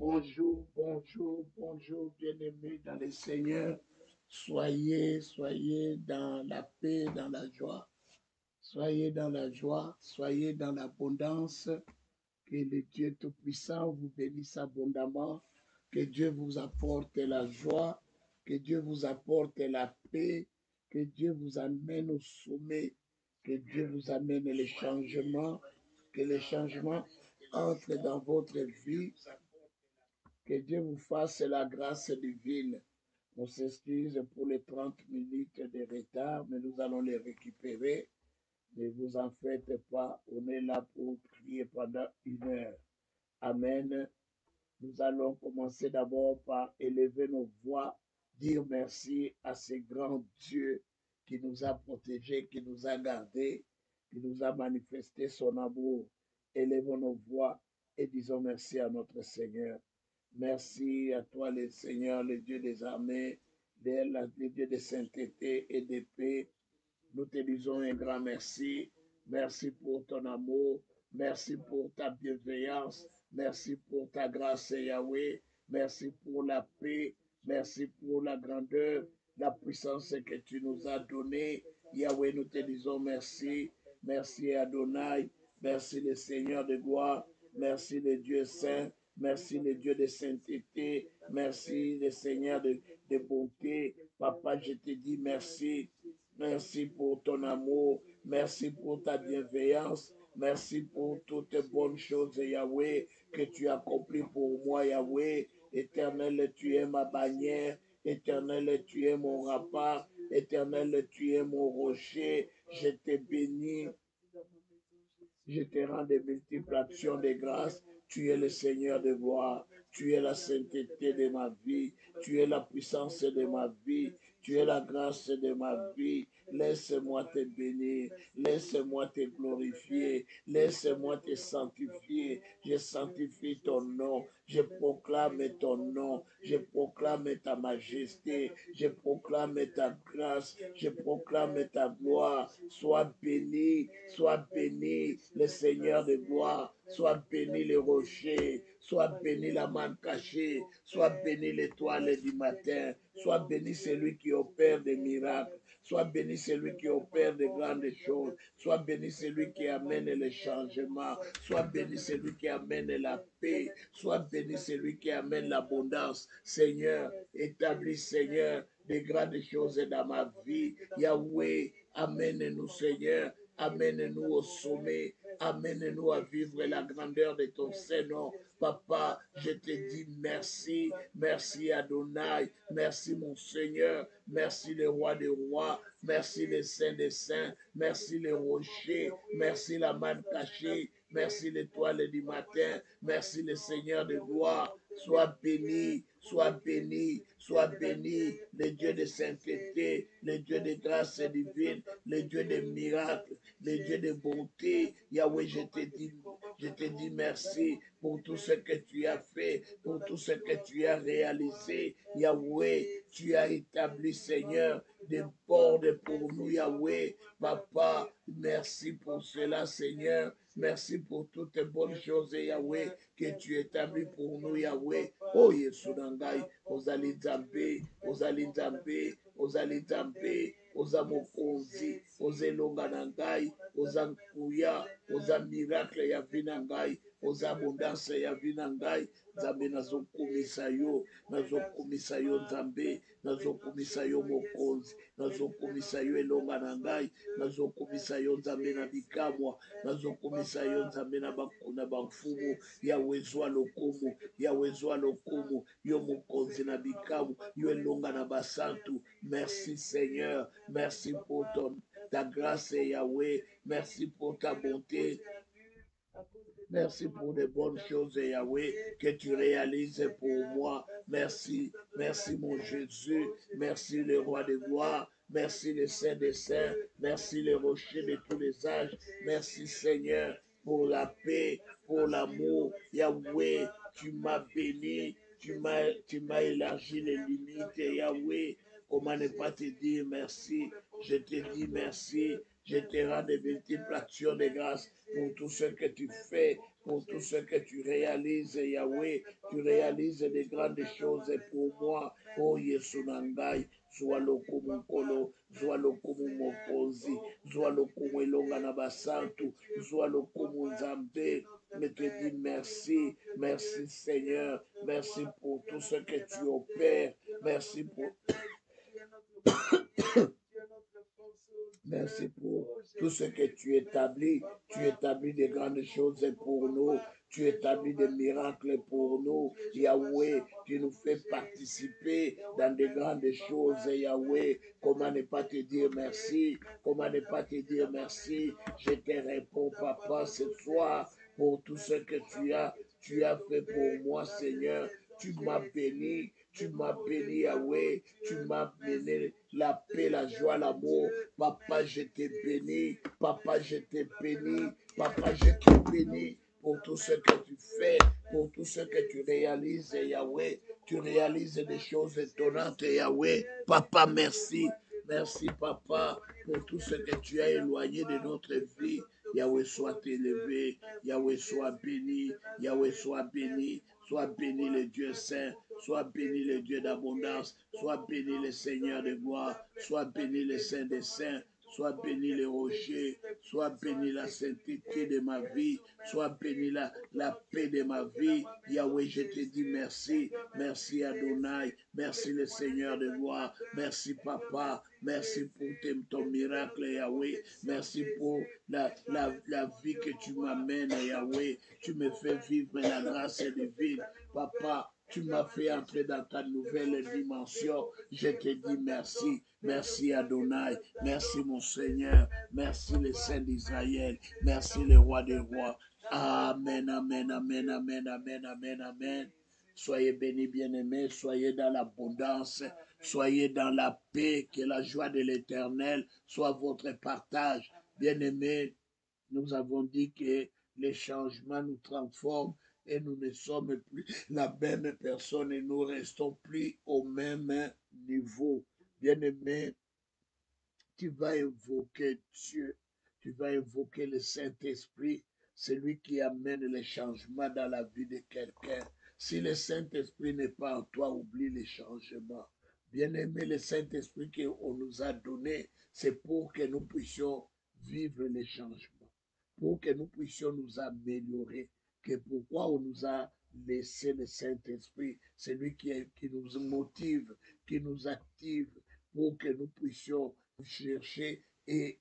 Bonjour, bonjour, bonjour, bien-aimés dans le Seigneur. Soyez dans la paix, dans la joie. Soyez dans la joie, soyez dans l'abondance. Que le Dieu Tout-Puissant vous bénisse abondamment. Que Dieu vous apporte la joie. Que Dieu vous apporte la paix. Que Dieu vous amène au sommet. Que Dieu vous amène les changements. Que les changements entrent dans votre vie. Que Dieu vous fasse la grâce divine. On s'excuse pour les 30 minutes de retard, mais nous allons les récupérer. Ne vous en faites pas, on est là pour prier pendant 1 heure. Amen. Nous allons commencer d'abord par élever nos voix, dire merci à ce grand Dieu qui nous a protégés, qui nous a gardés, qui nous a manifesté son amour. Élevons nos voix et disons merci à notre Seigneur. Merci à toi, le Seigneur, le Dieu des armées, le Dieu de sainteté et de paix. Nous te disons un grand merci. Merci pour ton amour. Merci pour ta bienveillance. Merci pour ta grâce, Yahweh. Merci pour la paix. Merci pour la grandeur, la puissance que tu nous as donnée. Yahweh, nous te disons merci. Merci Adonai. Merci le Seigneur de gloire. Merci le Dieu saint. Merci le Dieu de sainteté. Merci le Seigneur de bonté. Papa, je te dis merci. Merci pour ton amour. Merci pour ta bienveillance. Merci pour toutes les bonnes choses, Yahweh, que tu accomplis pour moi, Yahweh. Éternel, tu es ma bannière. Éternel, tu es mon rempart. Éternel, tu es mon rocher. Je te bénis. Je te rends de multiples actions de grâce. Tu es le Seigneur de gloire. Tu es la sainteté de ma vie. Tu es la puissance de ma vie. Tu es la grâce de ma vie. Laisse-moi te bénir. Laisse-moi te glorifier. Laisse-moi te sanctifier. Je sanctifie ton nom. Je proclame ton nom. Je proclame ta majesté. Je proclame ta grâce. Je proclame ta gloire. Sois béni. Sois béni le Seigneur de gloire. Sois béni le rocher. Sois béni la manne cachée. Sois béni l'étoile du matin. Sois béni celui qui opère des miracles. Sois béni celui qui opère de grandes choses. Sois béni celui qui amène le changement. Sois béni celui qui amène la paix. Sois béni celui qui amène l'abondance. Seigneur, établis, Seigneur, de grandes choses dans ma vie. Yahweh, amène-nous, Seigneur. Amène-nous au sommet. Amène-nous à vivre la grandeur de ton Saint-Nom. Papa, je te dis merci. Merci Adonai. Merci mon Seigneur. Merci le roi des rois. Merci le saint des saints. Merci le rocher. Merci la manne cachée. Merci l'étoile du matin. Merci le Seigneur de gloire. Sois béni, sois béni, sois béni, le Dieu de sainteté, le Dieu de grâce divine, le Dieu de miracles, le Dieu de bonté. Yahweh, je te dis merci pour tout ce que tu as fait, pour tout ce que tu as réalisé. Yahweh, tu as établi, Seigneur, des bornes pour nous, Yahweh. Papa, merci pour cela, Seigneur. Merci pour toutes les bonnes choses, Yahweh, que tu établis pour nous, Yahweh. Oh, Yesu Nangai, Ozali Nzambe, Ozali Nzambe, Ozali Nzambe, Oza Mokonzi, Ozelonga Nangai, Oza Nkuya, Oza miracle ya Vinangai, Oza abondance ya Vinangai. Nzambe nazokumisa yo, nazokumisa yo Nzambe, nazokumisa yo Mokonzi, nazokumisa yo elonga na ngai, nazokumisa yo Nzambe na bikamwa, nazokumisa yo Nzambe na bafumu, Yawe zwa lokumu, Yawe zwa lokumu, yo Mokonzi na bikamwa, yo elonga na basantu. Merci Seigneur, merci pour ta grâce Yahweh, merci pour ta bonté. Merci pour les bonnes choses, Yahweh, que tu réalises pour moi. Merci, merci mon Jésus. Merci le roi de gloire. Merci le Saint des Saints. Merci le rocher de tous les âges. Merci Seigneur pour la paix, pour l'amour. Yahweh, tu m'as béni. Tu m'as élargi les limites, Yahweh. Comment ne pas te dire merci? Je te dis merci. Je te rends de multiples actions de grâce pour tout ce que tu fais, pour tout ce que tu réalises, Yahweh. Tu réalises de grandes choses pour moi. Oh Yesunangai, soit lokumukolo, soit lokumumukozi, soit lokumwelonga na basantu, soit lokumunzambe. Je te dis merci, merci Seigneur, merci pour tout ce que tu opères, merci pour merci pour tout ce que tu établis. Tu établis des grandes choses pour nous. Tu établis des miracles pour nous. Yahweh, tu nous fais participer dans des grandes choses. Yahweh, comment ne pas te dire merci? Comment ne pas te dire merci? Je te réponds, Papa, ce soir pour tout ce que tu as fait pour moi, Seigneur. Tu m'as béni, Yahweh, tu m'as béni la paix, la joie, l'amour. Papa, je t'ai béni, Papa, je t'ai béni, Papa, je t'ai béni pour tout ce que tu fais, pour tout ce que tu réalises, Yahweh. Tu réalises des choses étonnantes, Yahweh. Papa, merci. Merci, Papa, pour tout ce que tu as éloigné de notre vie. Yahweh soit élevé, Yahweh soit béni, Yahweh soit béni. Sois béni le Dieu saint, sois béni le Dieu d'abondance, sois béni le Seigneur de gloire, sois béni le Saint des saints, sois béni le rocher, sois béni la sainteté de ma vie, sois béni la paix de ma vie. Yahweh, je te dis merci, merci Adonai, merci le Seigneur de gloire, merci Papa, merci pour ton miracle Yahweh, merci pour la vie que tu m'amènes Yahweh, tu me fais vivre la grâce divine. Papa, tu m'as fait entrer dans ta nouvelle dimension. Je te dis merci. Merci Adonai. Merci mon Seigneur. Merci le Saint d'Israël. Merci le Roi des Rois. Amen, amen, amen, amen, amen, amen, amen. Soyez bénis, bien-aimés. Soyez dans l'abondance. Soyez dans la paix. Que la joie de l'Éternel soit votre partage. Bien-aimés, nous avons dit que les changements nous transforment et nous ne sommes plus la même personne et nous restons plus au même niveau. Bien-aimé, tu vas invoquer Dieu, tu vas invoquer le Saint-Esprit, celui qui amène les changements dans la vie de quelqu'un. Si le Saint-Esprit n'est pas en toi, oublie les changements. Bien-aimé, le Saint-Esprit qu'on nous a donné, c'est pour que nous puissions vivre les changements, pour que nous puissions nous améliorer. Que pourquoi on nous a laissé le Saint-Esprit, celui qui nous motive, qui nous active, pour que nous puissions chercher et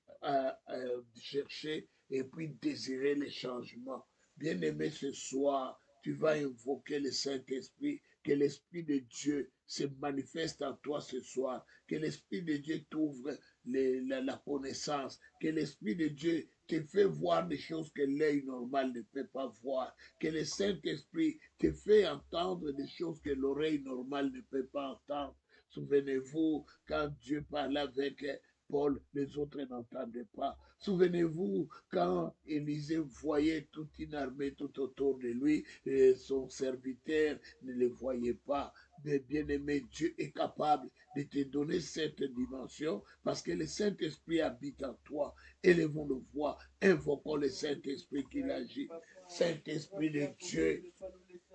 puis désirer les changements. Bien-aimé, ce soir, tu vas invoquer le Saint-Esprit, que l'Esprit de Dieu se manifeste en toi ce soir, que l'Esprit de Dieu t'ouvre la connaissance, que l'Esprit de Dieu te fait voir des choses que l'œil normal ne peut pas voir, que le Saint-Esprit te fait entendre des choses que l'oreille normale ne peut pas entendre. Souvenez-vous, quand Dieu parlait avec Paul, les autres n'entendaient pas. Souvenez-vous, quand Élisée voyait toute une armée tout autour de lui, et son serviteur ne le voyait pas. Mais bien-aimé, Dieu est capable de te donner cette dimension parce que le Saint-Esprit habite en toi. Élevons nos voix, invoquons le Saint-Esprit qui agit. Saint-Esprit de Dieu,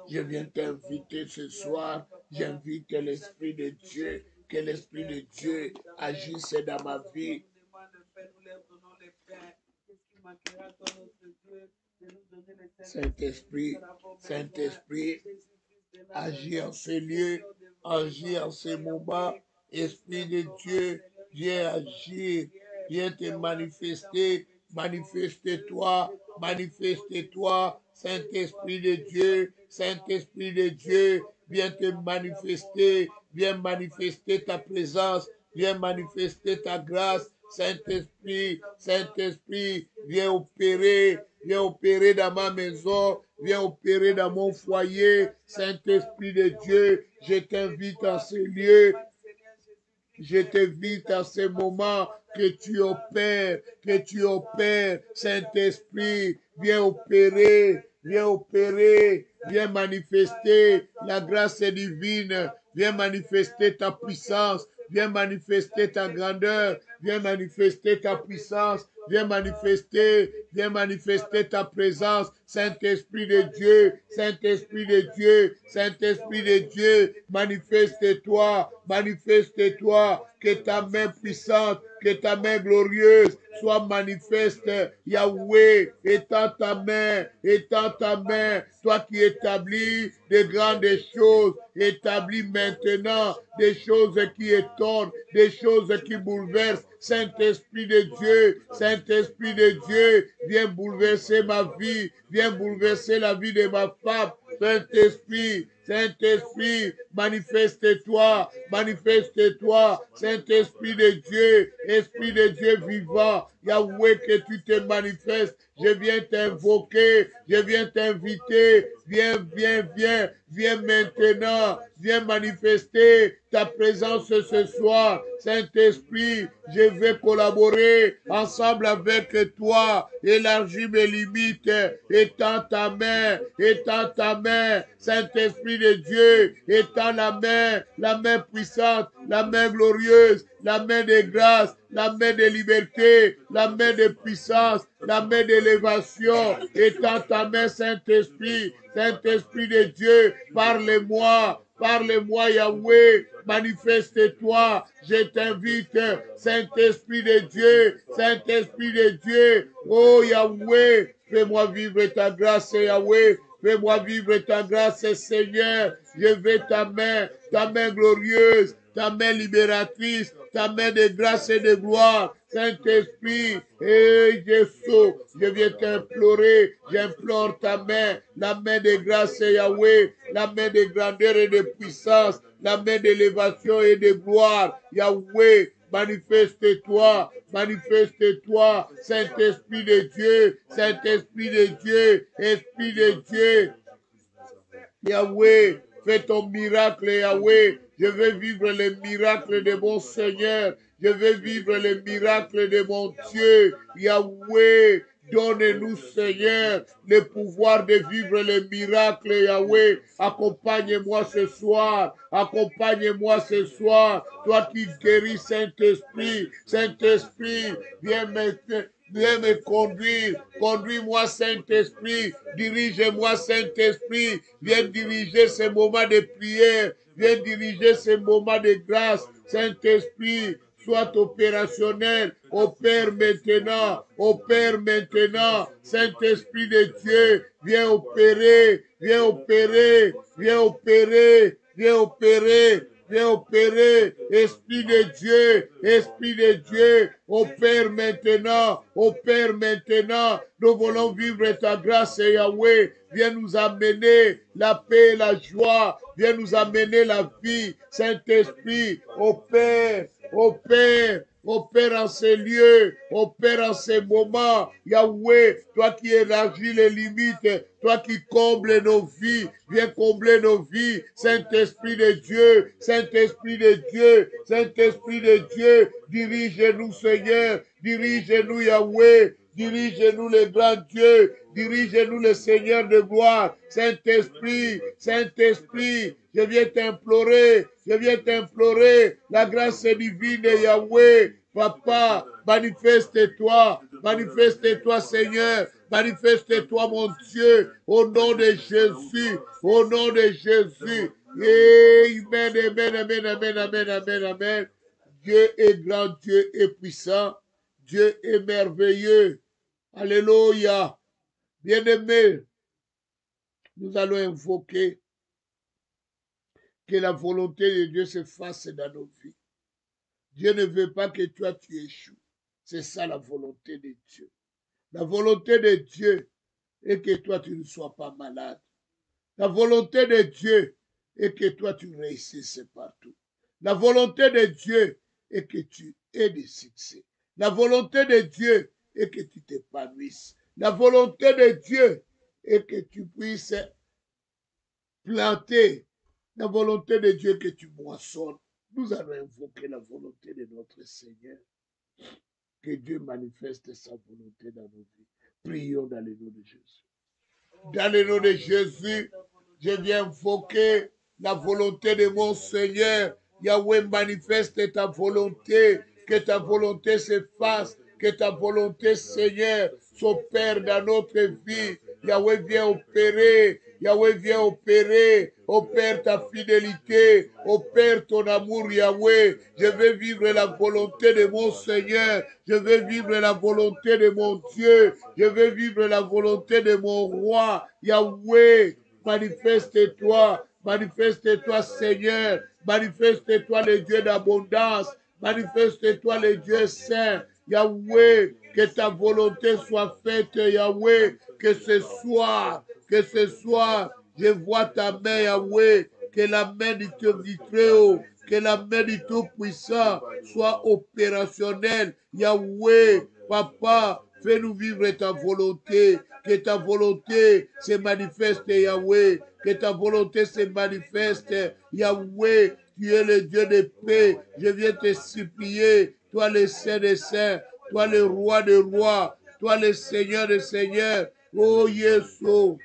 je viens t'inviter ce soir. J'invite l'Esprit de Dieu, que l'Esprit de Dieu agisse dans ma vie. Saint-Esprit, Saint-Esprit, agis en ces lieux, agis en ces moments. Esprit de Dieu, viens agir, viens te manifester, manifeste-toi, manifeste-toi, Saint-Esprit de Dieu, Saint-Esprit de Dieu, viens te manifester, viens manifester ta présence, viens manifester ta grâce, Saint-Esprit, Saint-Esprit, viens opérer dans ma maison, viens opérer dans mon foyer, Saint-Esprit de Dieu, je t'invite en ces lieux. Je t'invite à ce moment que tu opères, Saint-Esprit, viens opérer, viens manifester la grâce divine, viens manifester ta puissance, viens manifester ta grandeur, viens manifester ta puissance, viens manifester ta présence, Saint-Esprit de Dieu, Saint-Esprit de Dieu, Saint-Esprit de Dieu, manifeste-toi, manifeste-toi, que ta main puissante, que ta main glorieuse soit manifeste, Yahweh, étends ta main, toi qui établis de grandes choses, établis maintenant des choses qui étonnent, des choses qui bouleversent. Saint-Esprit de Dieu, Saint-Esprit de Dieu, viens bouleverser ma vie, viens bouleverser la vie de ma femme. Saint-Esprit, Saint-Esprit, manifeste-toi, manifeste-toi, Saint-Esprit de Dieu, Esprit de Dieu vivant, Yahweh, que tu te manifestes. Je viens t'invoquer, je viens t'inviter, viens, viens, viens, viens maintenant, viens manifester ta présence ce soir. Saint-Esprit, je vais collaborer ensemble avec toi, élargis mes limites, étends ta main, Saint-Esprit de Dieu, étends la main puissante, la main glorieuse, la main de grâce, la main de liberté, la main de puissance, la main d'élévation. Étends ta main, Saint-Esprit, Saint-Esprit de Dieu, parle-moi, parle-moi, Yahweh, manifeste-toi. Je t'invite, Saint-Esprit de Dieu, Saint-Esprit de Dieu. Oh Yahweh, fais-moi vivre ta grâce, Yahweh. Fais-moi vivre ta grâce, Seigneur. Je veux ta main glorieuse, ta main libératrice, ta main de grâce et de gloire. Saint-Esprit, et Jésus, je viens t'implorer, j'implore ta main, la main de grâce, Yahweh, la main de grandeur et de puissance, la main d'élévation et de gloire, Yahweh. Manifeste-toi, manifeste-toi, Saint-Esprit de Dieu, Saint-Esprit de Dieu, Esprit de Dieu. Yahweh, fais ton miracle, Yahweh. Je veux vivre les miracles de mon Seigneur. Je veux vivre les miracles de mon Dieu. Yahweh, donne-nous, Seigneur, le pouvoir de vivre les miracles, Yahweh. Accompagne-moi ce soir. Accompagne-moi ce soir. Toi qui guéris, Saint-Esprit. Saint-Esprit, viens me conduire. Conduis-moi, Saint-Esprit. Dirige-moi, Saint-Esprit. Viens diriger ces moments de prière. Viens diriger ces moments de grâce. Saint-Esprit, sois opérationnel. Opère maintenant. Opère maintenant. Saint-Esprit de Dieu, viens opérer. Viens opérer. Viens opérer. Viens opérer. Viens opérer, Esprit de Dieu, opère maintenant, nous voulons vivre ta grâce, Yahweh, viens nous amener la paix, la joie, viens nous amener la vie, Saint-Esprit, opère en ces lieux, opère en ces moments. Yahweh, toi qui élargis les limites, toi qui combles nos vies, viens combler nos vies. Saint-Esprit de Dieu, Saint-Esprit de Dieu, Saint-Esprit de Dieu, dirige-nous, Seigneur, dirige-nous, Yahweh, dirige-nous, le grand Dieu, dirige-nous, le Seigneur de gloire. Saint-Esprit, Saint-Esprit, je viens t'implorer la grâce divine de Yahweh. Papa, manifeste-toi, Seigneur, manifeste-toi, mon Dieu, au nom de Jésus, au nom de Jésus. Amen, amen, amen, amen, amen, amen, amen. Dieu est grand, Dieu est puissant, Dieu est merveilleux. Alléluia. Bien-aimés, nous allons invoquer que la volonté de Dieu se fasse dans nos vies. Dieu ne veut pas que toi tu échoues. C'est ça la volonté de Dieu. La volonté de Dieu est que toi tu ne sois pas malade. La volonté de Dieu est que toi tu réussisses partout. La volonté de Dieu est que tu aies des succès. La volonté de Dieu est que tu t'épanouisses. La volonté de Dieu est que tu puisses planter. La volonté de Dieu est que tu moissonnes. Nous allons invoquer la volonté de notre Seigneur. Que Dieu manifeste sa volonté dans nos vies. Prions dans le nom de Jésus. Dans le nom de Jésus, je viens invoquer la volonté de mon Seigneur. Yahweh, manifeste ta volonté. que ta volonté se fasse, que ta volonté, Seigneur, s'opère dans notre vie. Yahweh, viens opérer. Yahweh, viens opérer. Opère ta fidélité. Opère ton amour, Yahweh. Je veux vivre la volonté de mon Seigneur. Je veux vivre la volonté de mon Dieu. Je veux vivre la volonté de mon roi. Yahweh, manifeste-toi. Manifeste-toi, Seigneur. Manifeste-toi, le Dieu d'abondance. Manifeste-toi, le Dieu saint. Yahweh, que ta volonté soit faite, Yahweh, que ce soir, je vois ta main, Yahweh, que la main du Très-Haut, que la main du Tout-Puissant soit opérationnelle, Yahweh, Papa, fais-nous vivre ta volonté, que ta volonté se manifeste, Yahweh, que ta volonté se manifeste, Yahweh, tu es le Dieu de paix, je viens te supplier, toi le Saint des Saints, toi le Roi des Rois, toi le Seigneur des Seigneurs, oh Yesu,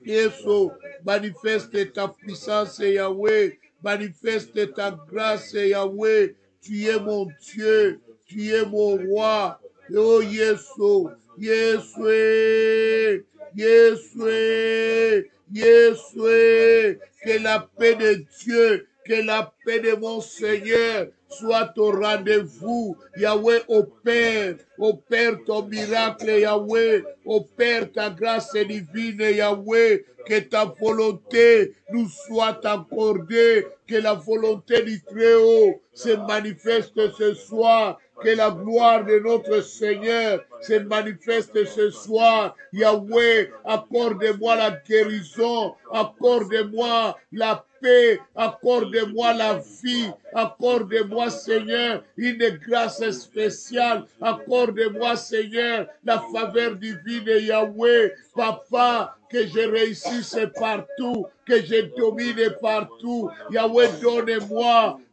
Yesu, manifeste ta puissance, Yahweh, manifeste ta grâce, Yahweh, tu es mon Dieu, tu es mon roi, oh Yesu, Yesu, Yesu, Yesu, que la paix de Dieu, que la paix de mon Seigneur soit au rendez-vous. Yahweh, opère ton miracle, Yahweh, opère ta grâce divine, Yahweh, que ta volonté nous soit accordée, que la volonté du Très-Haut se manifeste ce soir, que la gloire de notre Seigneur se manifeste ce soir. Yahweh, accorde-moi la guérison, accorde-moi la paix, accorde-moi la vie, accorde-moi, Seigneur, une grâce spéciale, accorde-moi, Seigneur, la faveur divine, Yahweh, Papa, que je réussisse partout, que je domine partout. Yahweh,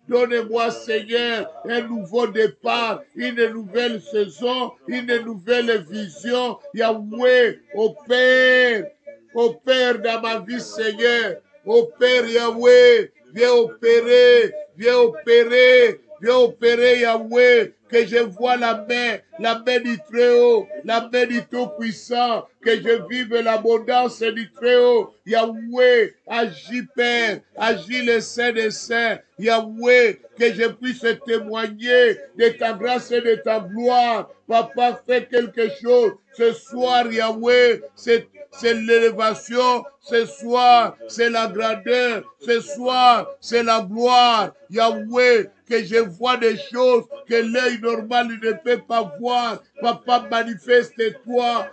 donne-moi, Seigneur, un nouveau départ, une nouvelle saison, une nouvelle vision. Yahweh, opère dans ma vie, Seigneur. Opère, Yahweh, viens opérer, Yahweh, que je vois la main du Très-Haut, la main du Tout-Puissant, que je vive l'abondance du Très-Haut. Yahweh, agis Père, agis le Saint des Saints. Yahweh, que je puisse témoigner de ta grâce et de ta gloire. Papa, fais quelque chose. Ce soir, Yahweh, c'est l'élévation. Ce soir, c'est la grandeur. Ce soir, c'est la gloire. Yahweh, que je vois des choses que l'œil normal ne peut pas voir. Papa, manifeste-toi,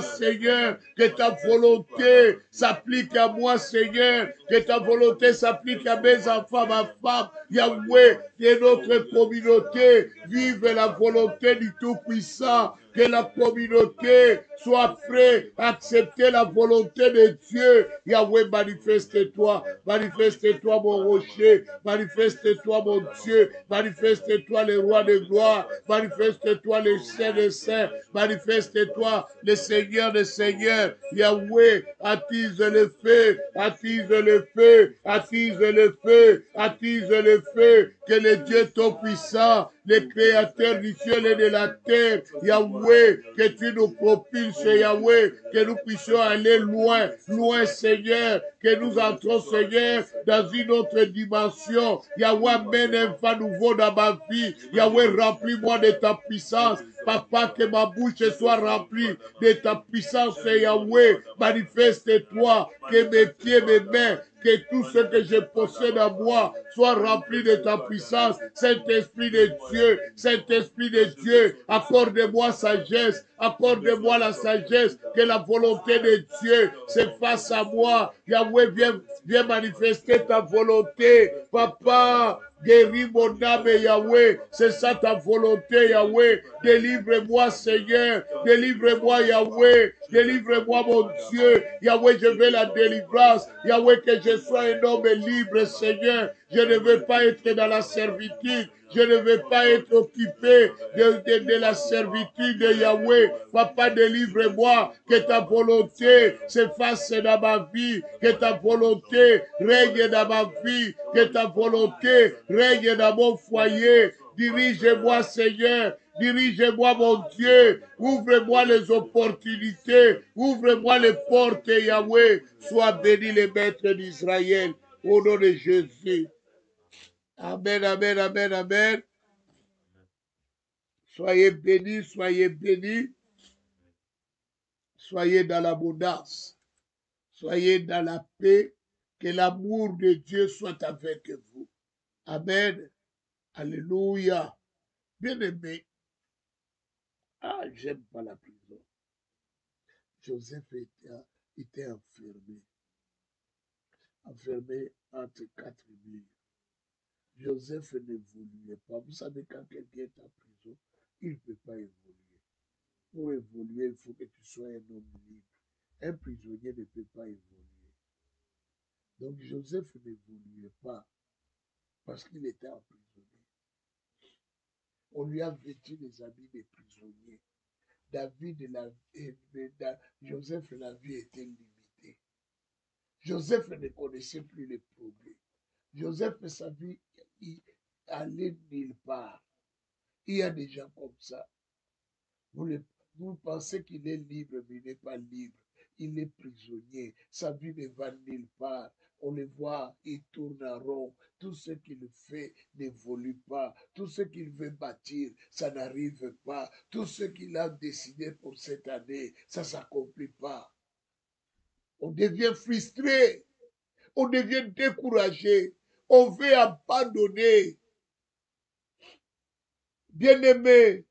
Seigneur, que ta volonté s'applique à moi, Seigneur, que ta volonté s'applique à mes enfants, ma femme. Yahweh, que notre communauté vive la volonté du Tout-Puissant, que la communauté soit prête à accepter la volonté de Dieu. Yahweh, manifeste-toi, mon rocher, manifeste-toi, mon Dieu, manifeste-toi, le roi de gloire, manifeste-toi, le Saint des Saints, manifeste-toi, le Seigneur des Seigneurs. Yahweh, attise le feu, attise le feu, attise le feu, attise le feu, que le Dieu Tout-Puissant, le Créateur du ciel et de la terre, Yahweh, que tu nous propulses, Yahweh, que nous puissions aller loin, loin, Seigneur, que nous entrons, Seigneur, dans une autre dimension. Yahweh, amène un vent nouveau dans ma vie. Yahweh, remplis-moi de ta puissance. Papa, que ma bouche soit remplie de ta puissance, Yahweh. Manifeste-toi, que mes pieds, mes mains, que tout ce que je possède en moi soit rempli de ta puissance. Saint-Esprit de Dieu, accorde-moi sagesse, accorde-moi la sagesse, que la volonté de Dieu se fasse à moi. Yahweh, viens manifester ta volonté. Papa, guéris mon âme, Yahweh. C'est ça ta volonté, Yahweh. Délivre-moi, Seigneur. Délivre-moi, Yahweh. Délivre-moi, mon Dieu. Yahweh, je veux la délivrance. Yahweh, que je sois un homme libre, Seigneur. Je ne veux pas être dans la servitude. Je ne veux pas être occupé de la servitude de Yahweh. Papa, délivre-moi, que ta volonté se fasse dans ma vie, que ta volonté règne dans ma vie, que ta volonté règne dans mon foyer. Dirige-moi, Seigneur. Dirige-moi, mon Dieu. Ouvre-moi les opportunités. Ouvre-moi les portes, Yahweh. Sois béni les maîtres d'Israël. Au nom de Jésus. Amen, amen, amen, amen. Soyez bénis, soyez bénis. Soyez dans l'abondance. Soyez dans la paix. Que l'amour de Dieu soit avec vous. Amen. Alléluia. Bien-aimé. Ah, j'aime pas la prison. Joseph était enfermé. Enfermé entre 4 murs. Joseph n'évoluait pas. Vous savez, quand quelqu'un est en prison, il ne peut pas évoluer. Pour évoluer, il faut que tu sois un homme libre. Un prisonnier ne peut pas évoluer. Donc Joseph n'évoluait pas parce qu'il était emprisonné. On lui a vêtu les habits des prisonniers. Joseph, la vie était limitée. Joseph ne connaissait plus les problèmes. Joseph, sa vie, il allait nulle part. Il y a des gens comme ça. Vous pensez qu'il est libre, mais il n'est pas libre. Il est prisonnier. Sa vie ne va nulle part. On le voit, il tourne en rond. Tout ce qu'il fait n'évolue pas. Tout ce qu'il veut bâtir, ça n'arrive pas. Tout ce qu'il a décidé pour cette année, ça ne s'accomplit pas. On devient frustré. On devient découragé. On veut abandonner. Bien-aimé,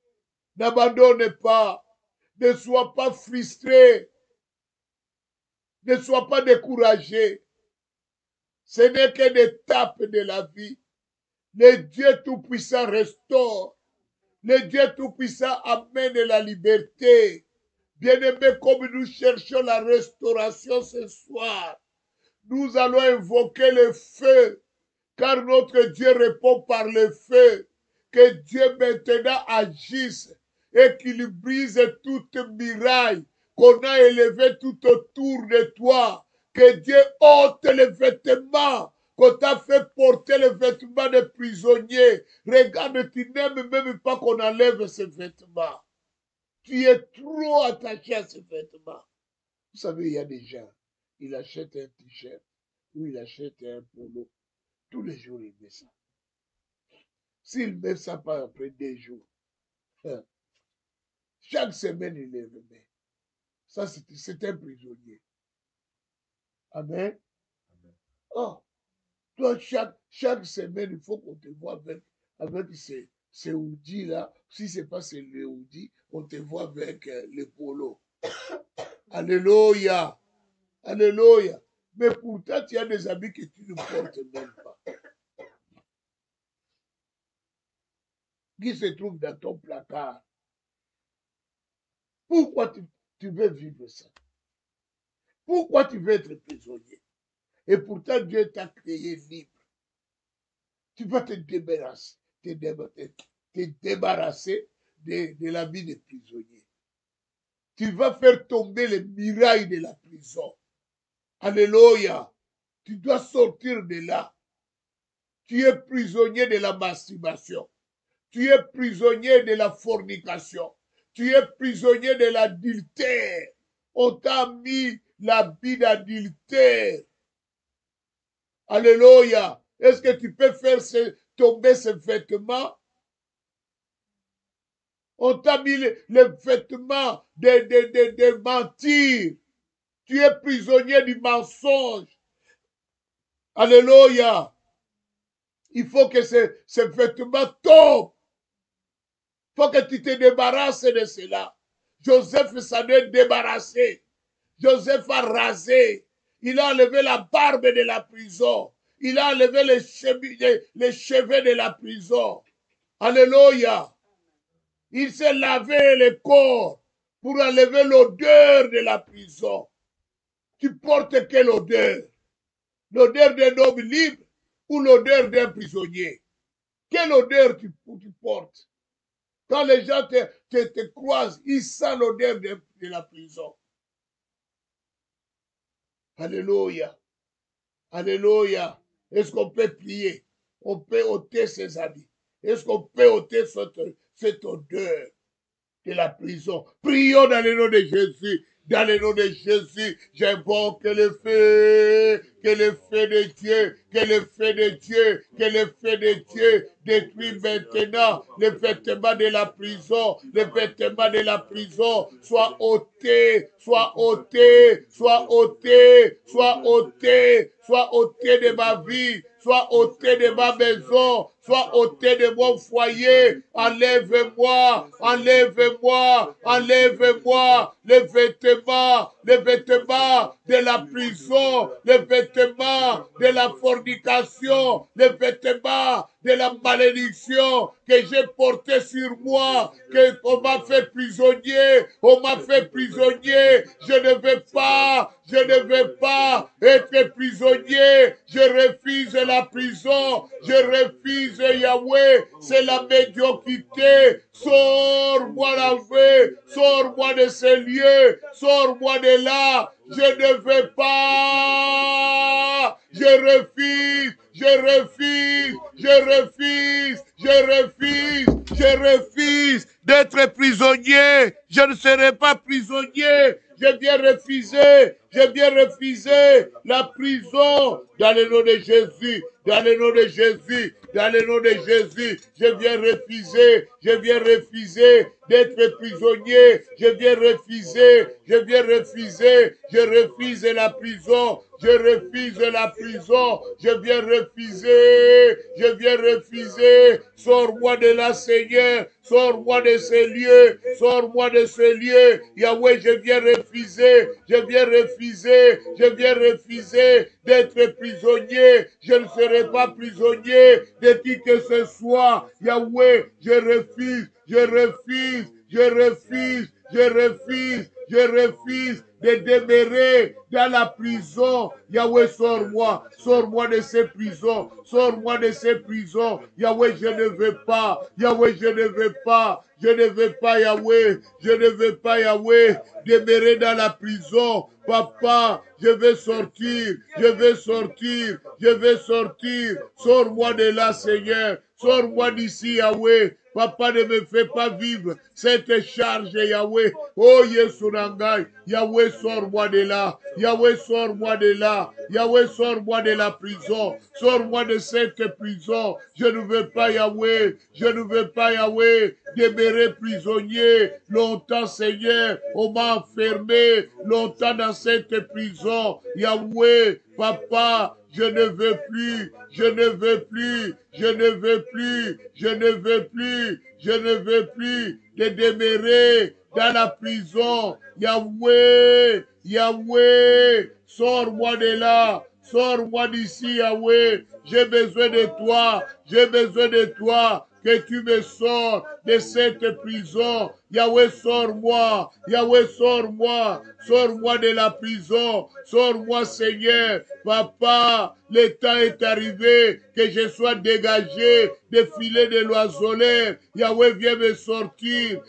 n'abandonne pas. Ne sois pas frustré. Ne sois pas découragé. Ce n'est qu'une étape de la vie. Le Dieu Tout-Puissant restaure. Le Dieu Tout-Puissant amène la liberté. Bien-aimés, comme nous cherchons la restauration ce soir, nous allons invoquer le feu, car notre Dieu répond par le feu. Que Dieu maintenant agisse et qu'il brise toute muraille qu'on a élevée tout autour de toi. Que Dieu ôte les vêtements qu'on t'a fait porter, les vêtements de prisonnier. Regarde, tu n'aimes même pas qu'on enlève ces vêtements. Tu es trop attaché à ces vêtements. Vous savez, il y a des gens, ils achètent un t-shirt ou ils achètent un polo. Tous les jours, ils mettent ça. S'il met ça pas après 2 jours, chaque semaine, il les remet. Ça, c'est un prisonnier. Amen. Oh, toi, chaque semaine, il faut qu'on te voit avec ces hoodies-là. Si ce n'est pas ces hoodies, on te voit avec les polos. Alléluia. Alléluia. Mais pourtant, tu as des habits que tu ne portes même pas. Qui se trouvent dans ton placard. Pourquoi tu veux vivre ça? Pourquoi tu veux être prisonnier? Et pourtant, Dieu t'a créé libre. Tu vas te débarrasser, de la vie de prisonnier. Tu vas faire tomber les murailles de la prison. Alléluia. Tu dois sortir de là. Tu es prisonnier de la masturbation. Tu es prisonnier de la fornication. Tu es prisonnier de l'adultère. On t'a mis l'habit d'adultère. Alléluia. Est-ce que tu peux faire tomber ces vêtements? On t'a mis les vêtements de mentir. Tu es prisonnier du mensonge. Alléluia. Il faut que ces vêtements tombent. Il faut que tu te débarrasses de cela. Joseph s'en est débarrassé. Joseph a rasé. Il a enlevé la barbe de la prison. Il a enlevé les cheveux de la prison. Alléluia. Il s'est lavé le corps pour enlever l'odeur de la prison. Tu portes quelle odeur? L'odeur d'un homme libre ou l'odeur d'un prisonnier? Quelle odeur tu portes? Quand les gens te croisent, ils sentent l'odeur de la prison. Alléluia. Alléluia. Est-ce qu'on peut prier? On peut ôter ses habits. Est-ce qu'on peut ôter cette odeur de la prison? Prions dans le nom de Jésus. Dans le nom de Jésus, j'invoque le feu, que le feu de Dieu, que le feu de Dieu, que le feu de Dieu détruit maintenant les vêtements de la prison, les vêtements de la prison, soit ôtés, soit ôtés, soit ôtés, soit ôtés, soit ôtés de ma vie, soit ôté de ma maison, soit ôté de mon foyer. Enlève-moi, enlève-moi, enlève-moi les vêtements de la prison, les vêtements de la fornication, les vêtements de la malédiction que j'ai porté sur moi, qu'on m'a fait prisonnier, on m'a fait prisonnier. Je ne veux pas être prisonnier. Je refuse la prison, je refuse Yahweh, c'est la médiocrité. Sors-moi la vie, sors-moi de ces lieux, sors-moi de là. Je ne veux pas, je refuse, je refuse, je refuse, je refuse, je refuse d'être prisonnier. Je ne serai pas prisonnier. Je viens refuser la prison dans le nom de Jésus, dans le nom de Jésus, dans le nom de Jésus. Je viens refuser d'être prisonnier. Je refuse la prison. Je refuse la prison. Je viens refuser. Sors-moi de là, Seigneur. Sors-moi de ces lieux. Sors-moi de ces lieux. Yahweh, je viens refuser d'être prisonnier. Je ne serai pas prisonnier de qui que ce soit. Yahweh, je refuse de demeurer dans la prison. Yahweh, sors-moi de ces prisons. Sors-moi de ces prisons. Yahweh, je ne veux pas. Yahweh, je ne veux pas. Je ne veux pas, Yahweh. Je ne veux pas, Yahweh, demeurer dans la prison. Papa, je veux sortir. Sors-moi de là, Seigneur. Sors-moi d'ici, Yahweh. Papa, ne me fais pas vivre cette charge, Yahweh. Oh, Yesunangai. Yahweh, sors-moi de là. Yahweh, sors-moi de là. Yahweh, sors-moi de la prison. Sors-moi de cette prison. Je ne veux pas, Yahweh. Demeurer prisonnier longtemps, Seigneur. On m'a enfermé longtemps dans cette prison. Yahweh, Papa, je ne veux plus de demeurer dans la prison. Yahweh, sors-moi de là. Sors-moi d'ici, Yahweh. J'ai besoin de toi. Que tu me sors de cette prison. Yahweh, sors-moi. Sors-moi de la prison. Sors-moi, Seigneur. Papa, le temps est arrivé que je sois dégagé des filets de l'oiseleur. Yahweh, viens me sortir.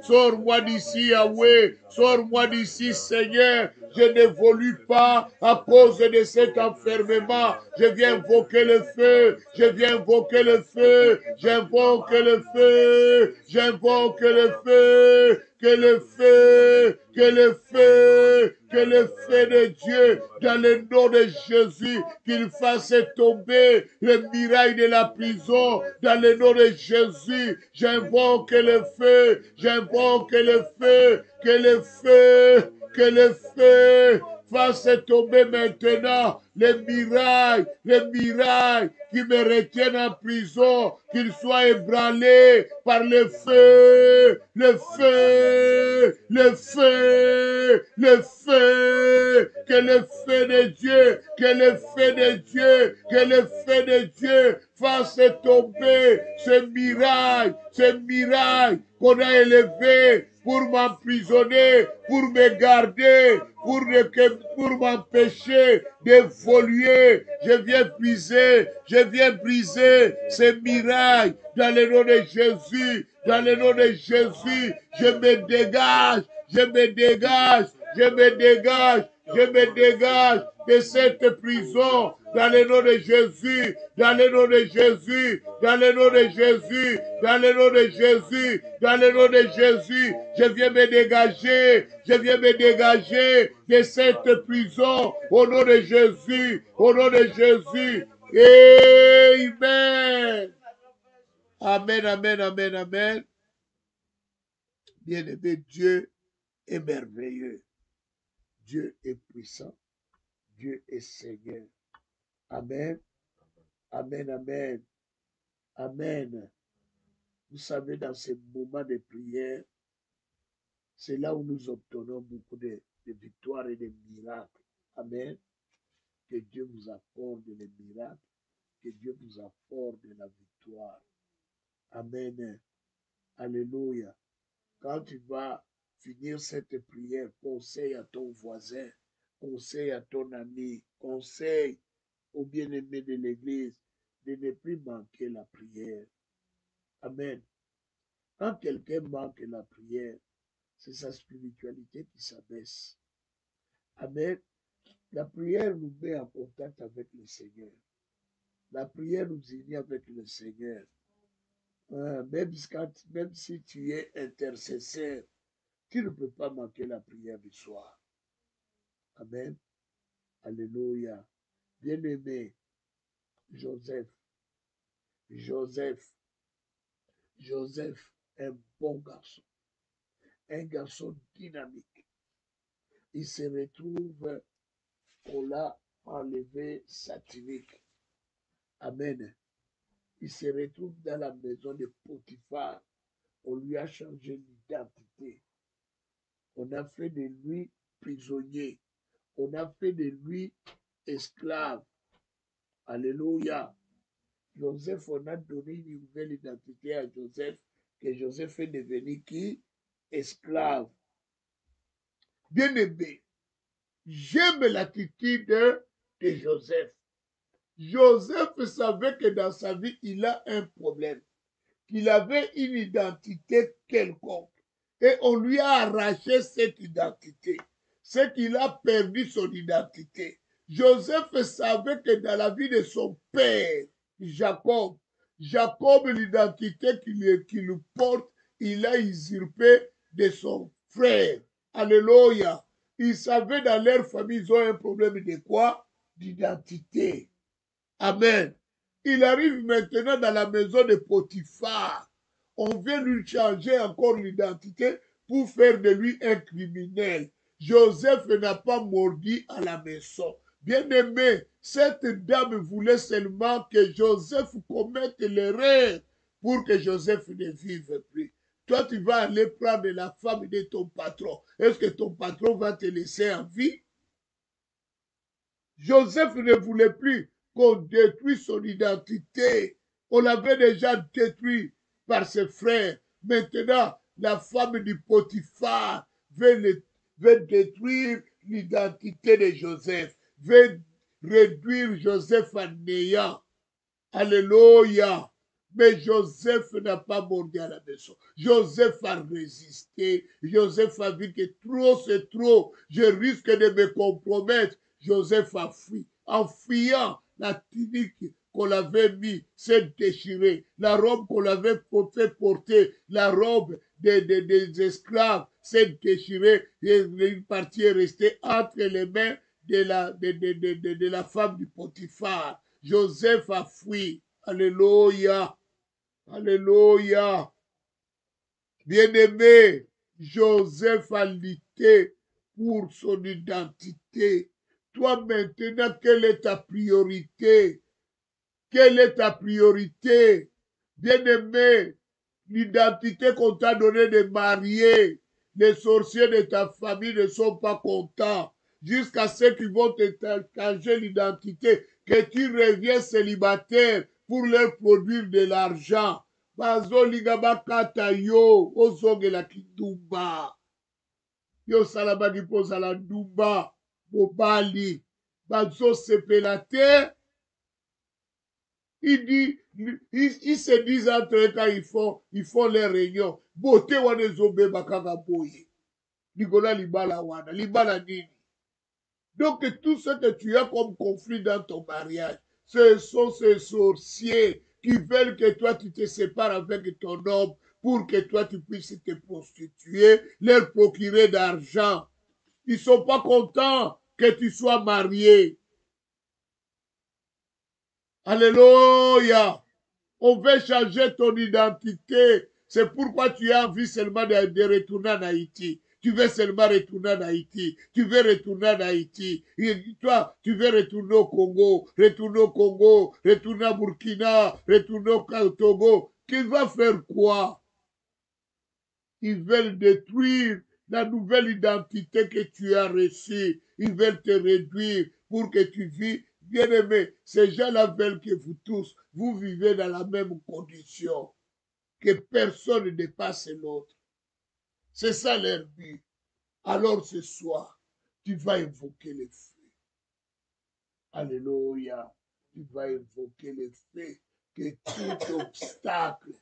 Sors-moi d'ici, Yahweh. Sors-moi d'ici, Seigneur. Je n'évolue pas à cause de cet enfermement. Je viens invoquer le feu. J'invoque le feu. Que le feu de Dieu, dans le nom de Jésus, qu'il fasse tomber le mirail de la prison, dans le nom de Jésus. J'invoque le feu, que le feu fasse tomber maintenant les mirailles qui me retiennent en prison, qu'ils soient ébranlés par le feu, que le feu de Dieu fasse tomber ce mirail qu'on a élevé pour m'emprisonner, pour me garder, pour m'empêcher d'évoluer. Je viens briser ces mirailles dans le nom de Jésus, dans le nom de Jésus. Je me dégage, je me dégage, je me dégage, je me dégage de cette prison, dans le nom de Jésus, dans le nom de Jésus, dans le nom de Jésus, dans le nom de Jésus, dans le nom de Jésus, je viens me dégager, je viens me dégager de cette prison, au nom de Jésus, au nom de Jésus. Amen. Amen, amen, amen, amen. Bien-aimé, Dieu est merveilleux. Dieu est puissant. Dieu est Seigneur. Amen. Amen, amen. Amen. Vous savez, dans ces moments de prière, c'est là où nous obtenons beaucoup de victoires et de miracles. Amen. Que Dieu vous accorde les miracles. Que Dieu vous accorde la victoire. Amen. Alléluia. Quand tu vas finir cette prière, conseille à ton voisin, conseille à ton ami, conseille aux bien-aimés de l'Église de ne plus manquer la prière. Amen. Quand quelqu'un manque la prière, c'est sa spiritualité qui s'abaisse. Amen. La prière nous met en contact avec le Seigneur. La prière nous unit avec le Seigneur. Même si tu es intercesseur, tu ne peux pas manquer la prière du soir. Amen. Alléluia. Bien-aimé, Joseph, un bon garçon. Un garçon dynamique. Il se retrouve, on l'a enlevé sa tunique. Amen. Il se retrouve dans la maison de Potiphar. On lui a changé l'identité. On a fait de lui prisonnier. On a fait de lui esclave. Alléluia. Joseph, on a donné une nouvelle identité à Joseph, que Joseph est devenu qui? Esclave. Bien-aimé, j'aime l'attitude de Joseph. Joseph savait que dans sa vie, il a un problème, qu'il avait une identité quelconque. Et on lui a arraché cette identité. C'est qu'il a perdu son identité. Joseph savait que dans la vie de son père, Jacob, l'identité qu'il porte, il a usurpé de son frère. Alléluia. Il savait dans leur famille, ils ont un problème de quoi? D'identité. Amen. Il arrive maintenant dans la maison de Potiphar. On vient lui changer encore l'identité pour faire de lui un criminel. Joseph n'a pas mordu à la maison. Bien-aimé, cette dame voulait seulement que Joseph commette l'erreur pour que Joseph ne vive plus. Toi, tu vas aller prendre la femme de ton patron. Est-ce que ton patron va te laisser en vie? Joseph ne voulait plus qu'on détruise son identité. On l'avait déjà détruit par ses frères. Maintenant, la femme du Potiphar veut détruire l'identité de Joseph, veut réduire Joseph à néant. Alléluia. Mais Joseph n'a pas mordu à la maison. Joseph a résisté. Joseph a vu que trop c'est trop. Je risque de me compromettre. Joseph a fui. En fuyant, la tunique qu'on l'avait mis s'est déchirée. La robe qu'on l'avait fait porter, la robe des esclaves s'est déchirée. Et une partie est restée entre les mains de la femme du Potiphar. Joseph a fui. Alléluia. Alléluia. Bien-aimé, Joseph a lutté pour son identité. Toi maintenant, quelle est ta priorité? Quelle est ta priorité? Bien-aimé, l'identité qu'on t'a donnée de marier, les sorciers de ta famille ne sont pas contents. Jusqu'à ce qu'ils vont te changer l'identité, que tu reviens célibataire pour leur produire de l'argent. bazolinga bakata yo ozongela kindumba yo sala badipo ozala ndumba mobali bazosepela te. Ils se disent entre eux quand ils font les réunions. Beauté wana ezobeba kaka boye. Ligola libala wana. Libala nini. Donc tout ce que tu as comme conflit dans ton mariage, ce sont ces sorciers qui veulent que toi tu te sépares avec ton homme pour que toi tu puisses te prostituer, leur procurer d'argent. Ils ne sont pas contents que tu sois marié. Alléluia. On veut changer ton identité. C'est pourquoi tu as envie seulement de retourner en Haïti. Tu veux seulement retourner en Haïti. Tu veux retourner en Haïti. Et toi, tu veux retourner au Congo. Retourner au Congo. Retourner à Burkina. Retourner au Togo. Qu'il va faire quoi? Ils veulent détruire la nouvelle identité que tu as reçue. Ils veulent te réduire pour que tu vis. Bien-aimé, ces gens-là veulent que vous tous, vous vivez dans la même condition, que personne ne dépasse l'autre. C'est ça leur but. Alors ce soir, tu vas invoquer le feu. Alléluia. Tu vas invoquer le feu, que tout obstacle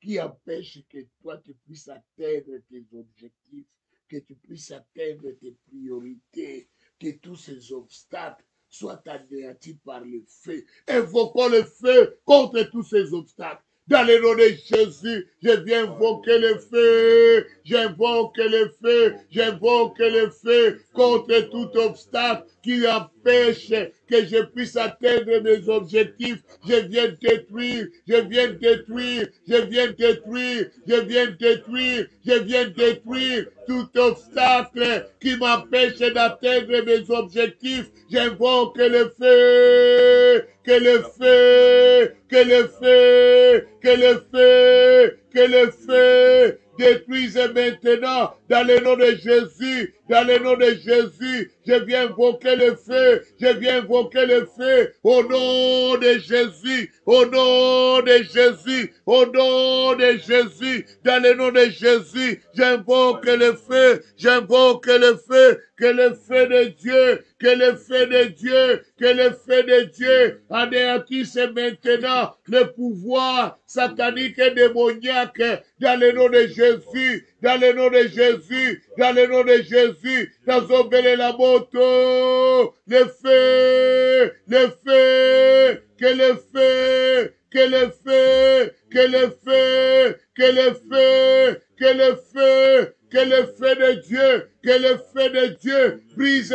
qui empêche que toi tu puisses atteindre tes objectifs, que tu puisses atteindre tes priorités, que tous ces obstacles soient anéantis par le feu. Invoquons le feu contre tous ces obstacles. Dans le nom de Jésus, je viens invoquer le feu. J'invoque le feu. J'invoque le feu contre tout obstacle qui empêche que je puisse atteindre mes objectifs. Je viens détruire, je viens détruire, je viens détruire, je viens détruire, je viens détruire tout obstacle qui m'empêche d'atteindre mes objectifs. J'invoque le feu, que le feu, que le feu, que le feu, que le feu détruise maintenant dans le nom de Jésus, dans le nom de Jésus. Je viens invoquer le feu, je viens invoquer le feu au nom de Jésus, au nom de Jésus, au nom de Jésus, dans le nom de Jésus. J'invoque le feu, j'invoque le feu, que le feu de Dieu, que le feu de Dieu, que le feu de Dieu anéantisse maintenant le pouvoir satanique et démoniaque dans le nom de Jésus, dans le nom de Jésus, dans le nom de Jésus, dans Zobele la moto, le feu, le feu, que le feu, que le feu, que le feu, que le feu, que le feu, que le feu de Dieu, que le feu de Dieu brise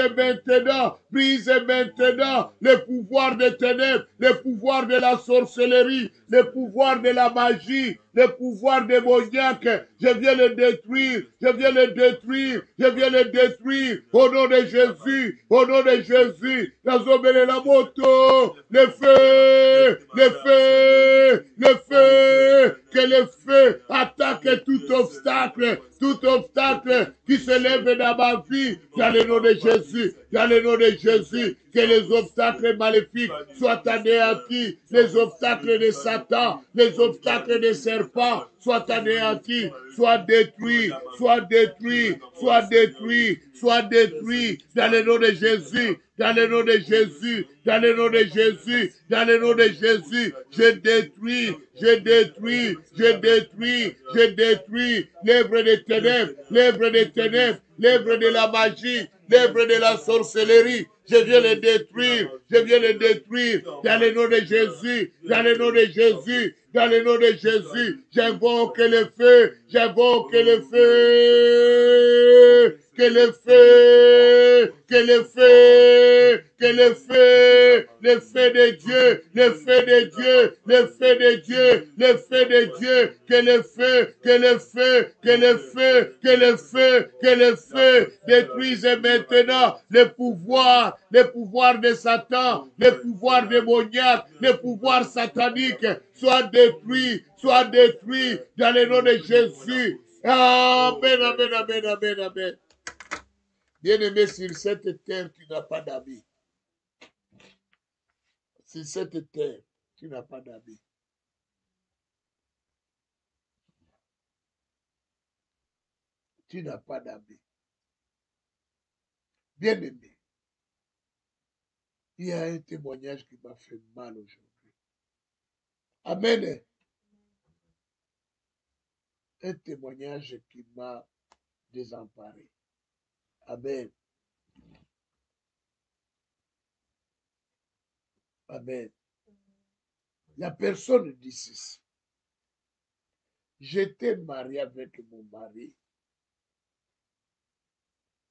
maintenant le pouvoir des ténèbres, le pouvoir de la sorcellerie, le pouvoir de la magie, le pouvoir démoniaque. Je viens le détruire, je viens le détruire, je viens le détruire au nom de Jésus, au nom de Jésus. La moto, le feu, le feu, le feu, que le feu attaque tout obstacle qui se lève dans ma vie, dans le nom de Jésus, dans le nom de Jésus, que les obstacles maléfiques soient anéantis, les obstacles de Satan, les obstacles des serpents soient anéantis, soient détruits, soient détruits, soient détruits, soient détruits, dans le nom de Jésus, dans le nom de Jésus, dans le nom de Jésus, dans le nom de Jésus, je détruis, je détruis, je détruis, je détruis l'œuvre des ténèbres, l'œuvre des ténèbres, l'œuvre de la magie, l'œuvre de la sorcellerie. Je viens le détruire, je viens le détruire dans le nom de Jésus, dans le nom de Jésus, dans le nom de Jésus. J'invoque le feu, j'invoque le feu, que le feu, que le feu, que le feu, le feu de Dieu, le feu de Dieu, le feu de Dieu, le feu de Dieu, que le feu, que le feu, que le feu, que le feu, que le feu détruise maintenant le pouvoir de Satan, le pouvoir démoniaque, le pouvoir satanique, soit détruit dans le nom de Jésus. Amen, amen, amen, amen, amen. Bien-aimé, sur cette terre, tu n'as pas d'amis. Sur cette terre, tu n'as pas d'amis. tu n'as pas d'amis. Bien-aimé, il y a un témoignage qui m'a fait mal aujourd'hui. Amen. Un témoignage qui m'a désemparé. Amen. Amen. La personne dit ceci. J'étais marié avec mon mari.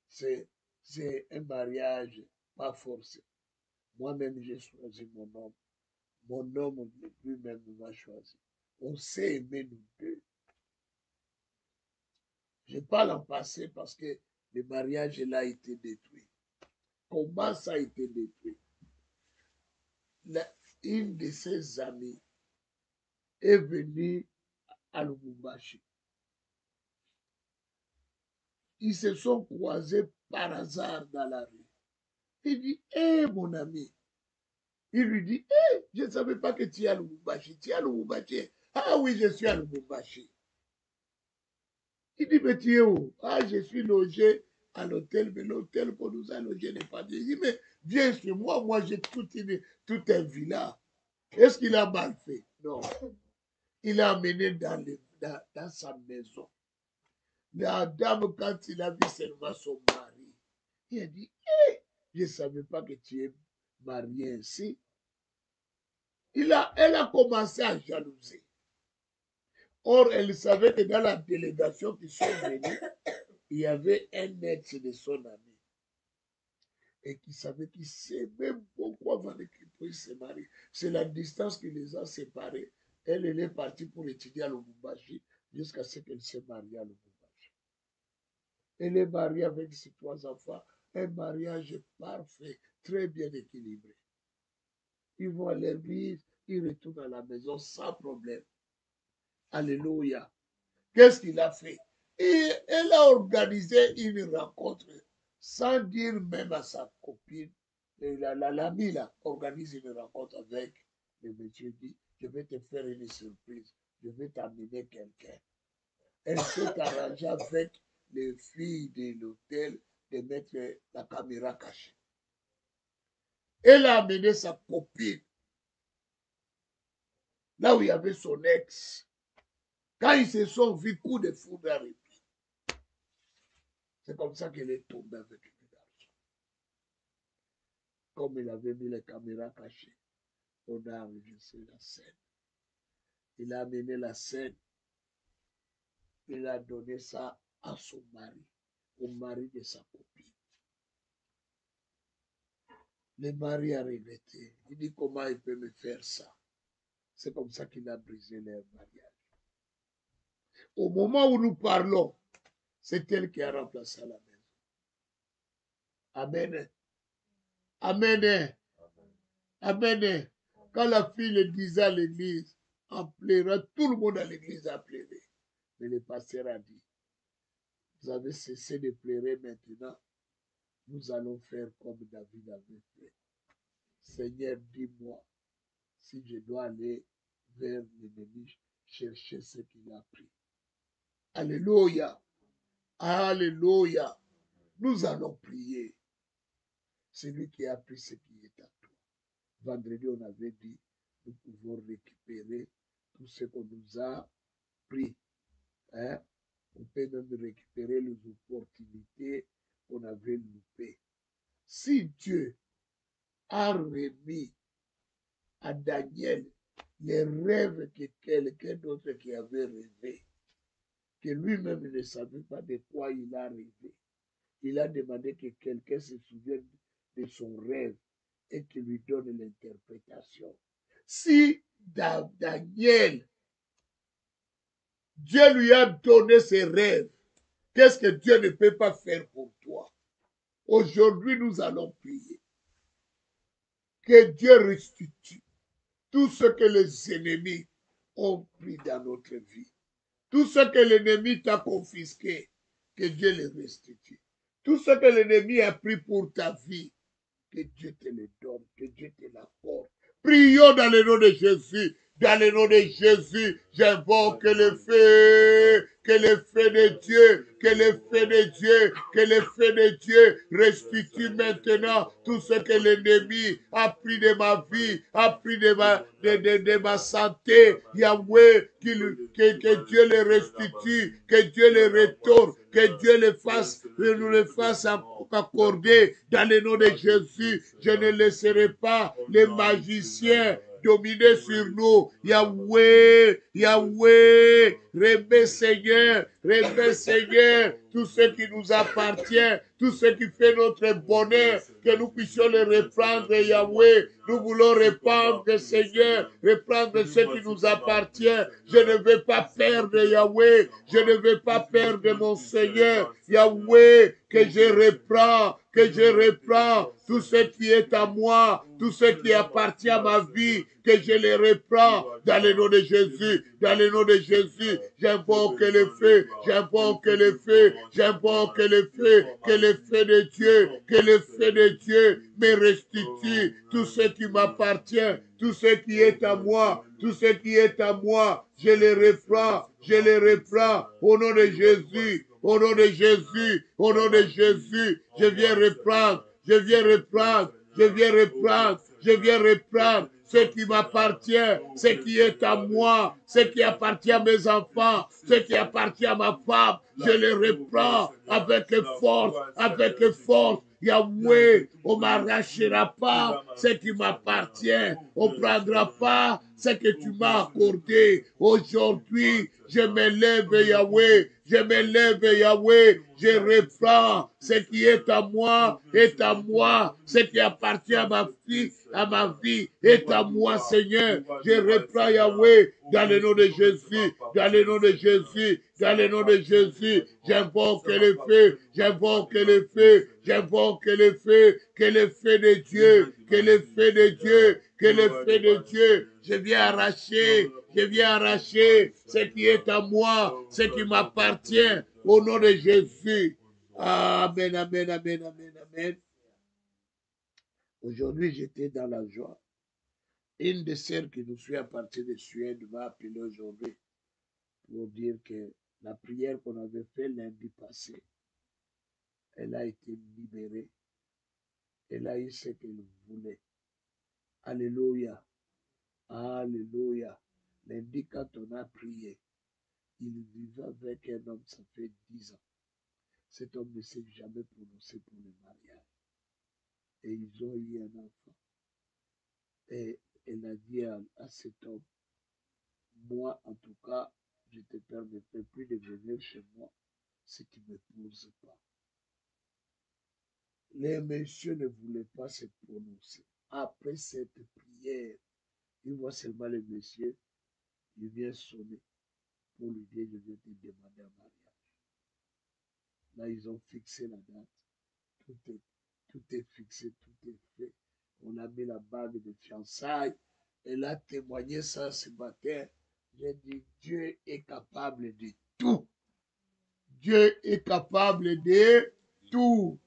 C'est un mariage pas forcé. Moi-même, j'ai choisi mon homme. Mon homme lui-même m'a choisi. On s'est aimé nous deux. Je parle en passé parce que le mariage là a été détruit. Comment ça a été détruit? Une de ses amies est venue à Lubumbashi. Ils se sont croisés par hasard dans la rue. Il dit, hé mon ami. Il lui dit, hé, je ne savais pas que tu es à Lubumbashi. Tu es à Lubumbashi. Ah oui, je suis à Lubumbashi. Il dit, mais tu es où? Ah, je suis logé à l'hôtel, mais l'hôtel qu'on nous a logé n'est pas bien. Il dit, mais viens chez moi, moi j'ai tout un villa. Est-ce qu'il a mal fait? Non. Il a amené dans sa maison. La dame, quand il a vu seulement son mari, il a dit, hé, je ne savais pas que tu es marié ainsi. Elle a commencé à jalouser. Or, elle savait que dans la délégation qui sont venus, il y avait un ex de son ami. Et qui savait qu'il sait même pourquoi avant qu'il puisse se marier. C'est la distance qui les a séparés. Elle est partie pour étudier à Lubumbashi jusqu'à ce qu'elle se marie à Lubumbashi. Elle est mariée avec ses 3 enfants. Un mariage parfait, très bien équilibré. Ils vont à l'église, ils retournent à la maison sans problème. Alléluia. Qu'est-ce qu'il a fait? Et elle a organisé une rencontre sans dire même à sa copine. L'ami là organise une rencontre avec le monsieur dit, je vais te faire une surprise, je vais t'amener quelqu'un. Elle s'est arrangée avec les filles de l'hôtel de mettre la caméra cachée. Elle a amené sa copine là où il y avait son ex. Quand ils se sont vus, coup de foudre arrivé. C'est comme ça qu'elle est tombée avec le garçon. Comme il avait mis les caméras cachées, on a enregistré la scène. Il a amené la scène. Il a donné ça à son mari, au mari de sa copine. Le mari a regretté. Il dit comment il peut me faire ça. C'est comme ça qu'il a brisé leur mariage. Au moment où nous parlons, c'est elle qui a remplacé la maison. Amen. Amen. Amen. Quand la fille le disait à l'église, en pleurant, tout le monde à l'église a pleuré. Mais le pasteur a dit, vous avez cessé de pleurer maintenant, nous allons faire comme David avait fait. Seigneur, dis-moi si je dois aller vers l'ennemi, chercher ce qu'il a pris. Alléluia. Alléluia. Nous allons prier. C'est lui qui a pris ce qui est à toi. Vendredi, on avait dit, nous pouvons récupérer tout ce qu'on nous a pris. Hein? On peut même récupérer les opportunités qu'on avait loupées. Si Dieu a remis à Daniel les rêves que quelqu'un d'autre qui avait rêvé, que lui-même ne savait pas de quoi il a rêvé, il a demandé que quelqu'un se souvienne de son rêve et qu'il lui donne l'interprétation. Si Daniel, Dieu lui a donné ses rêves, qu'est-ce que Dieu ne peut pas faire pour toi? Aujourd'hui, nous allons prier. Que Dieu restitue tout ce que les ennemis ont pris dans notre vie. Tout ce que l'ennemi t'a confisqué, que Dieu le restitue. Tout ce que l'ennemi a pris pour ta vie, que Dieu te le donne, que Dieu te l'accorde. Prions dans le nom de Jésus. Dans le nom de Jésus, j'invoque le feu, que le feu de Dieu, que le feu de Dieu, que le feu de Dieu restitue maintenant tout ce que l'ennemi a pris de ma vie, a pris de ma santé. Yahweh, que Dieu le restitue, que Dieu le retourne, que Dieu le fasse, nous le fasse accorder dans le nom de Jésus. Je ne laisserai pas les magiciens dominer sur nous. Yahweh, Yahweh, remets Seigneur, tout ce qui nous appartient, tout ce qui fait notre bonheur, que nous puissions le reprendre, Yahweh. Nous voulons reprendre, Seigneur, reprendre ce qui nous appartient. Je ne veux pas perdre, Yahweh. Je ne veux pas perdre mon Seigneur. Yahweh, que je reprends tout ce qui est à moi, tout ce qui appartient à ma vie, que je le reprends dans le nom de Jésus, dans le nom de Jésus. J'invoque le feu, j'invoque le feu, j'invoque le feu, que le feu de Dieu, que le feu de Dieu me restitue tout ce qui m'appartient, tout ce qui est à moi, tout ce qui est à moi, je le reprends au nom de Jésus, au nom de Jésus, au nom de Jésus, je viens reprendre, je viens reprendre, je viens reprendre, je viens reprendre ce qui m'appartient, ce qui est à moi, ce qui appartient à mes enfants, ce qui appartient à ma femme, je le reprends avec force, avec force. Yahweh, on ne m'arrachera pas ce qui m'appartient. On ne prendra pas ce que tu m'as accordé. Aujourd'hui, je me lève, Yahweh. Je me lève, Yahweh. Je reprends ce qui est à moi, est à moi. Ce qui appartient à ma fille, à ma vie, est à moi, Seigneur. Je reprends, Yahweh, dans le nom de Jésus, dans le nom de Jésus, dans le nom de Jésus. J'invoque le feu, j'invoque le feu, j'invoque le feu, que le feu de Dieu, que le feu de Dieu, que le feu de Dieu. Je viens arracher ce qui est à moi, ce qui m'appartient, au nom de Jésus. Amen, amen, amen, amen, amen. Aujourd'hui, j'étais dans la joie. Une des sœurs qui nous suit à partir de Suède m'a appelé aujourd'hui pour dire que la prière qu'on avait faite lundi passé, elle a été libérée. Elle a eu ce qu'elle voulait. Alléluia. Alléluia. Lundi, quand on a prié, il vivait avec un homme, ça fait 10 ans. Cet homme ne s'est jamais prononcé pour le mariage. Et ils ont eu un enfant. Et elle a dit à cet homme, moi, en tout cas, je te permettrai plus de venir chez moi si tu ne me poses pas. Les messieurs ne voulaient pas se prononcer. Après cette prière, il voit seulement le monsieur, il vient sonner pour lui dire, je vais te demander un mariage. Là, ils ont fixé la date. Tout est fixé, tout est fait. On a mis la bague de fiançailles. Elle a témoigné ça ce matin. J'ai dit, Dieu est capable de tout. Dieu est capable de tout.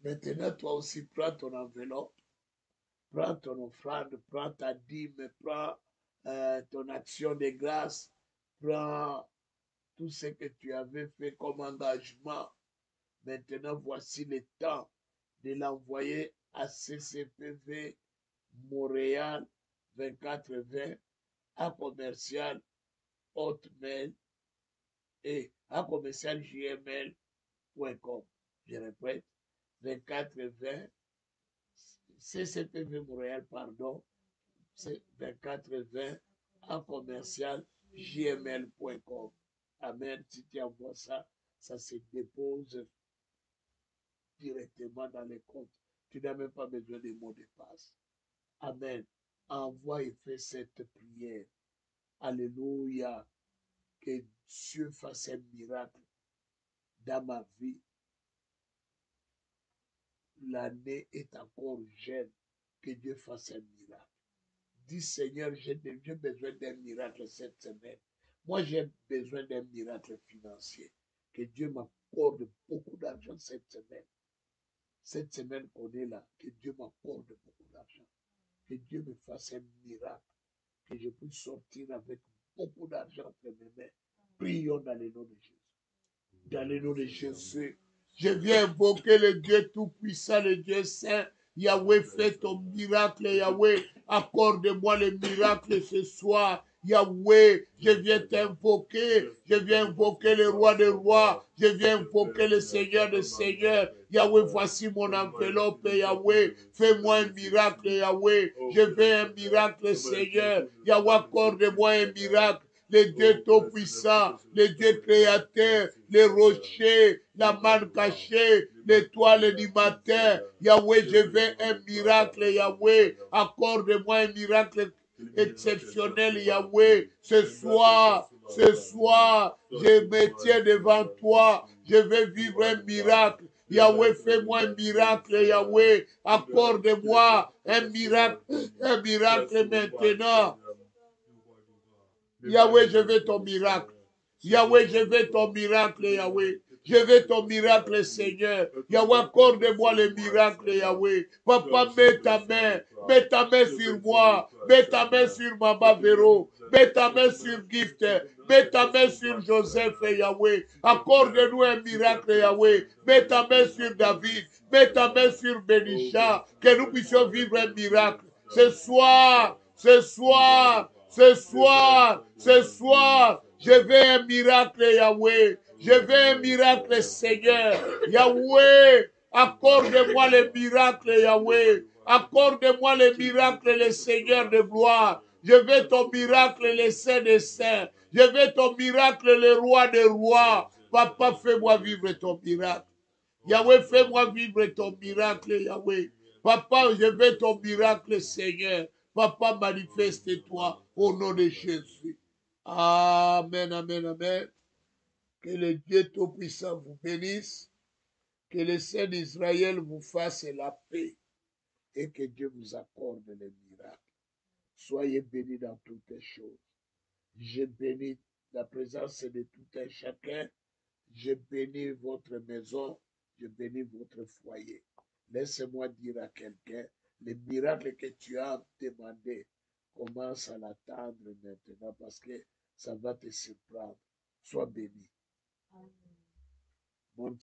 Maintenant, toi aussi, prends ton enveloppe, prends ton offrande, prends ta dîme, prends ton action de grâce, prends tout ce que tu avais fait comme engagement. Maintenant, voici le temps de l'envoyer à CCPV Montréal 2420 à commercial hotmail et à commercial gmail.com. Je répète, 2420 CCPV Montréal, pardon, c'est 2420 à commercial gmail.com. Amen. Si tu envoies ça, ça se dépose directement dans les comptes. Tu n'as même pas besoin de mots de passe. Amen. Envoie et fais cette prière. Alléluia. Que Dieu fasse un miracle dans ma vie. L'année est encore jeune. Que Dieu fasse un miracle. Dis Seigneur, j'ai besoin d'un miracle cette semaine. Moi, j'ai besoin d'un miracle financier. Que Dieu m'accorde beaucoup d'argent cette semaine. Cette semaine qu'on est là, que Dieu m'accorde beaucoup d'argent. Que Dieu me fasse un miracle. que je puisse sortir avec beaucoup d'argent entre mes mains. Prions dans le nom de Jésus. Dans le nom de Jésus. Je viens invoquer le Dieu Tout-Puissant, le Dieu Saint. Yahweh, fais ton miracle, Yahweh. Accorde-moi le miracle ce soir. Yahweh, je viens t'invoquer. Je viens invoquer le roi des rois. Je viens invoquer le Seigneur des seigneurs. Yahweh, voici mon enveloppe, Yahweh. Fais-moi un miracle, Yahweh. Je veux un miracle, Seigneur. Yahweh, accorde-moi un miracle. Le Dieu Tout-Puissant, le Dieu Créateur, les rochers, la manne cachée, l'étoile du matin. Yahweh, je veux un miracle, Yahweh. Accorde-moi un miracle exceptionnel, Yahweh. Ce soir, je me tiens devant toi. Je veux vivre un miracle. Yahweh, fais-moi un miracle, Yahweh. Accorde-moi un miracle maintenant. Yahweh, je veux ton miracle. Yahweh, je veux ton miracle, Yahweh. Je veux ton miracle, Seigneur. Yahweh, accorde-moi le miracle, Yahweh. Papa, mets ta main sur moi. Mets ta main sur Mama Véro. Mets ta main sur Gift. Mets ta main sur Joseph, Yahweh. Accorde-nous un miracle, Yahweh. Mets ta main sur David. Mets ta main sur Benisha. Que nous puissions vivre un miracle. Ce soir, je veux un miracle, Yahweh. Je veux un miracle, Seigneur. Yahweh, accorde-moi le miracle, Yahweh. Accorde-moi le miracle, le Seigneur de gloire. Je veux ton miracle, le Saint des saints. Je veux ton miracle, le roi des rois. Papa, fais-moi vivre ton miracle. Yahweh, fais-moi vivre ton miracle, Yahweh. Papa, je veux ton miracle, Seigneur. Papa, manifeste-toi au nom de Jésus. Amen, amen, amen. Que le Dieu Tout-Puissant vous bénisse. Que le Saint d'Israël vous fasse la paix. Et que Dieu vous accorde les miracles. Soyez bénis dans toutes les choses. Je bénis la présence de tout un chacun. Je bénis votre maison. Je bénis votre foyer. Laissez-moi dire à quelqu'un, le miracle que tu as demandé, commence à l'attendre maintenant parce que ça va te surprendre. Sois béni. Amen.